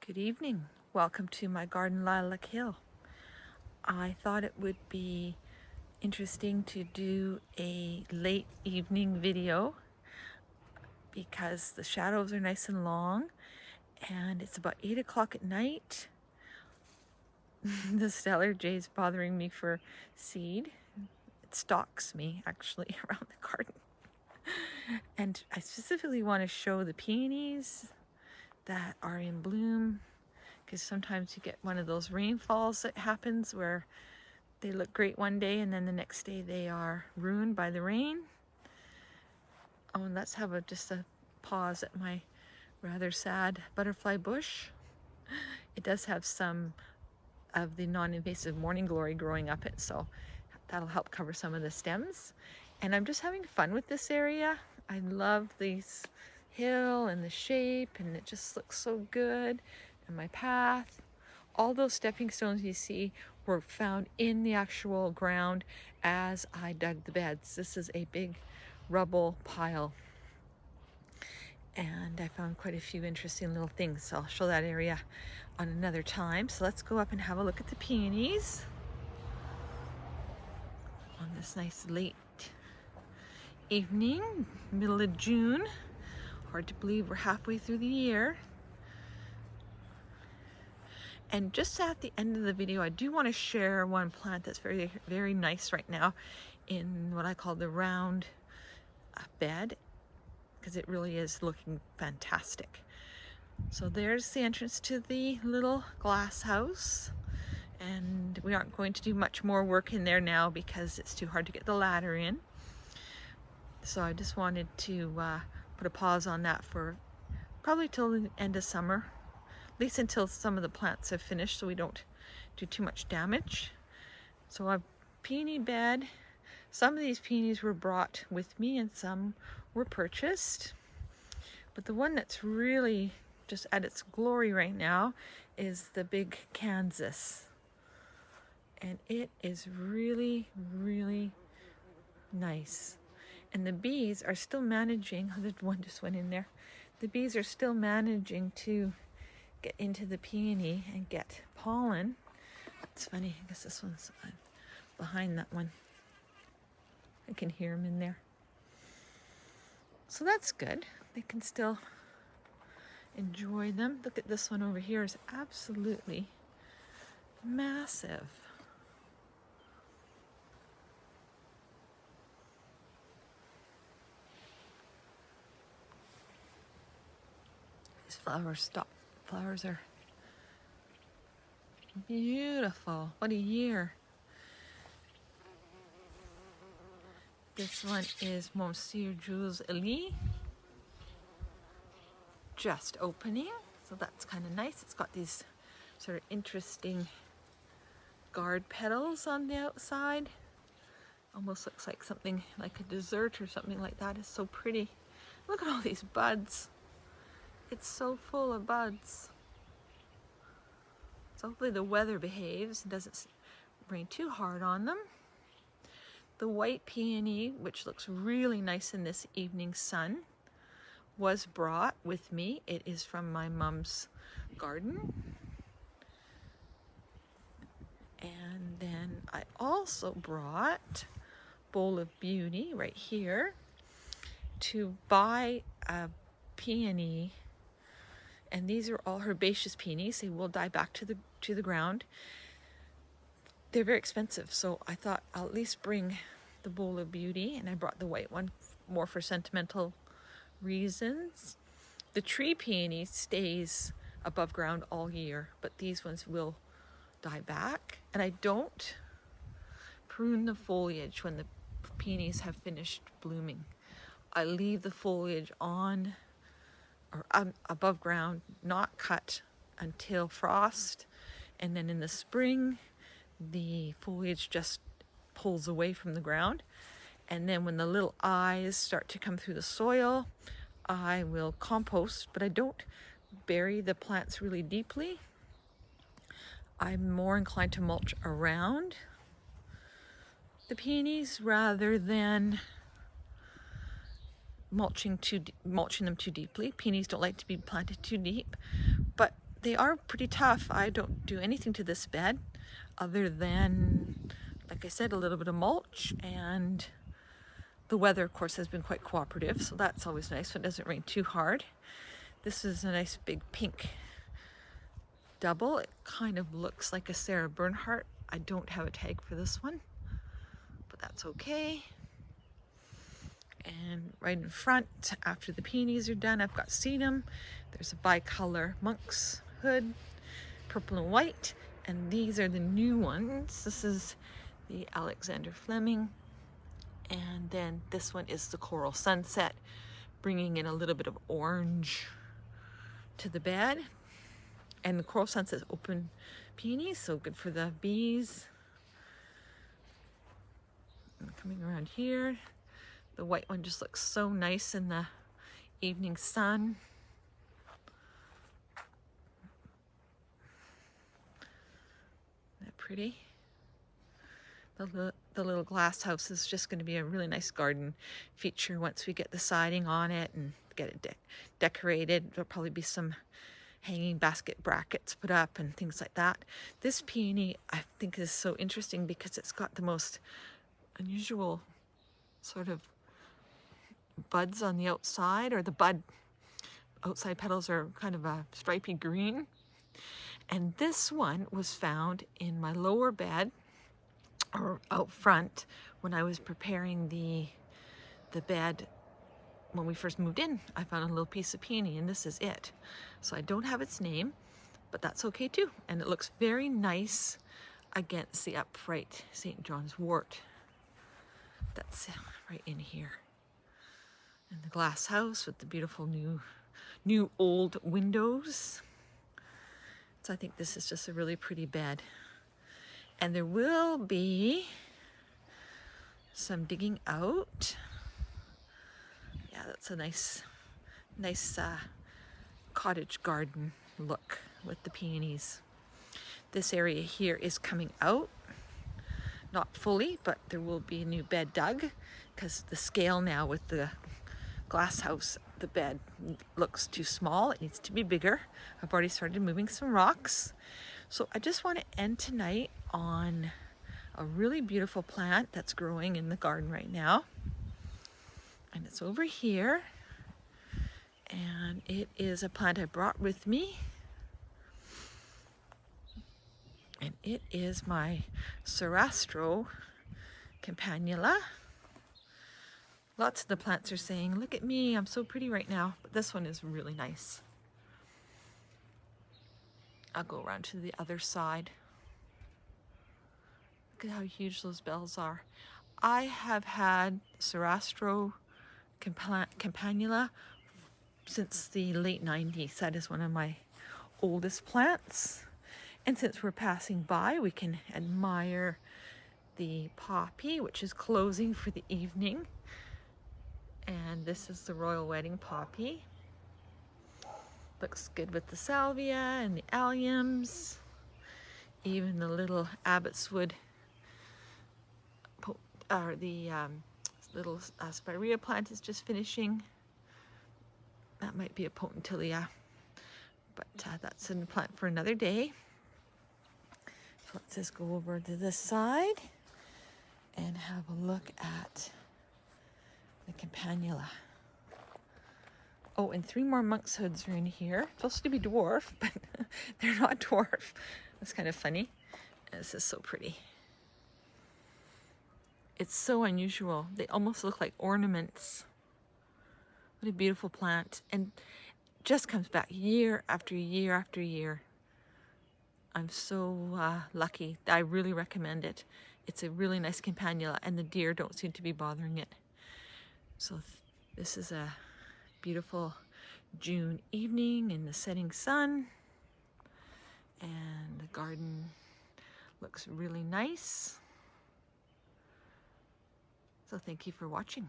Good evening. Welcome to my garden lilac hill. I thought it would be interesting to do a late evening video because the shadows are nice and long and it's about 8 o'clock at night. The stellar jay's bothering me for seed. It stalks me actually around the garden. And I specifically want to show the peonies that are in bloom, because sometimes you get one of those rainfalls that happens where they look great one day and then the next day they are ruined by the rain. Oh, and let's have just a pause at my rather sad butterfly bush. It does have some of the non-invasive morning glory growing up it, so that'll help cover some of the stems. And I'm just having fun with this area. I love this hill and the shape, and it just looks so good. And my path, all those stepping stones you see were found in the actual ground as I dug the beds. This is a big rubble pile, and I found quite a few interesting little things, so I'll show that area on another time. So let's go up and have a look at the peonies on this nice late evening, middle of June. Hard to believe we're halfway through the year. And just at the end of the video, I do want to share one plant that's very, very nice right now in what I call the round bed, because it really is looking fantastic. So there's the entrance to the little glass house, and we aren't going to do much more work in there now because it's too hard to get the ladder in. So I just wanted to put a pause on that for probably till the end of summer, at least until some of the plants have finished, so we don't do too much damage. So a peony bed. Some of these peonies were brought with me and some were purchased. But the one that's really just at its glory right now is the big Kansas. And it is really, really nice. And the bees are still managing, the one just went in there. The bees are still managing to get into the peony and get pollen. It's funny, I guess this one's behind that one. I can hear them in there. So that's good. They can still enjoy them. Look at this one over here, is absolutely massive. These flowers are beautiful. What a year. This one is Monsieur Jules Elie, just opening, so that's kind of nice. It's got these sort of interesting guard petals on the outside. Almost looks like something like a dessert or something like that. It's so pretty. Look at all these buds. It's so full of buds. So hopefully the weather behaves and doesn't rain too hard on them. The white peony, which looks really nice in this evening sun, was brought with me. It is from my mom's garden. And then I also brought Bowl of Beauty right here to buy a peony. And these are all herbaceous peonies. They will die back to the ground. They're very expensive, so I thought I'll at least bring the Bowl of Beauty, and I brought the white one more for sentimental reasons. The tree peony stays above ground all year, but these ones will die back. And I don't prune the foliage when the peonies have finished blooming. I leave the foliage on or above ground, not cut until frost, and then in the spring the foliage just pulls away from the ground, and then when the little eyes start to come through the soil, I will compost, but I don't bury the plants really deeply. I'm more inclined to mulch around the peonies rather than mulching them too deeply. Peonies don't like to be planted too deep, but they are pretty tough. I don't do anything to this bed other than, like I said, a little bit of mulch, and the weather, of course, has been quite cooperative, so that's always nice when it doesn't rain too hard. This is a nice big pink double. It kind of looks like a Sarah Bernhardt. I don't have a tag for this one, but that's okay. And right in front, after the peonies are done, I've got sedum. There's a bicolor monk's hood, purple and white, and these are the new ones. This is the Alexander Fleming, and then this one is the Coral Sunset, bringing in a little bit of orange to the bed. And the Coral Sunset is open peonies, so good for the bees. And coming around here, the white one just looks so nice in the evening sun. Isn't that pretty? The little glass house is just going to be a really nice garden feature once we get the siding on it and get it decorated. There'll probably be some hanging basket brackets put up and things like that. This peony I think is so interesting because it's got the most unusual sort of buds on the outside, or the bud outside petals are kind of a stripy green. And this one was found in my lower bed, or out front, when I was preparing the bed. When we first moved in, I found a little piece of peony, and this is it. So I don't have its name, but that's okay too. And it looks very nice against the upright St. John's wort. That's right in here. And the glass house with the beautiful new old windows. So I think this is just a really pretty bed. And there will be some digging out. Yeah, that's a nice cottage garden look with the peonies. This area here is coming out, not fully, but there will be a new bed dug because the scale now with the glass house, the bed looks too small. It needs to be bigger. I've already started moving some rocks. So I just want to end tonight on a really beautiful plant that's growing in the garden right now. And it's over here, and it is a plant I brought with me, and it is my Sarastro campanula. Lots of the plants are saying, look at me, I'm so pretty right now, but this one is really nice. I'll go around to the other side. Look at how huge those bells are. I have had Sarastro campanula since the late 90s. That is one of my oldest plants. And since we're passing by, we can admire the poppy, which is closing for the evening. And this is the royal wedding poppy. Looks good with the salvia and the alliums. Even the little abbotswood, or the little spirea plant is just finishing. That might be a potentilia, but that's a plant for another day. So let's just go over to this side and have a look at the campanula. Oh, and 3 more monk's hoods are in here. Supposed to be dwarf, but they're not dwarf. That's kind of funny. And this is so pretty. It's so unusual. They almost look like ornaments. What a beautiful plant. And just comes back year after year after year. I'm so lucky. I really recommend it. It's a really nice campanula, and the deer don't seem to be bothering it. So this is a beautiful June evening in the setting sun, and the garden looks really nice. So thank you for watching.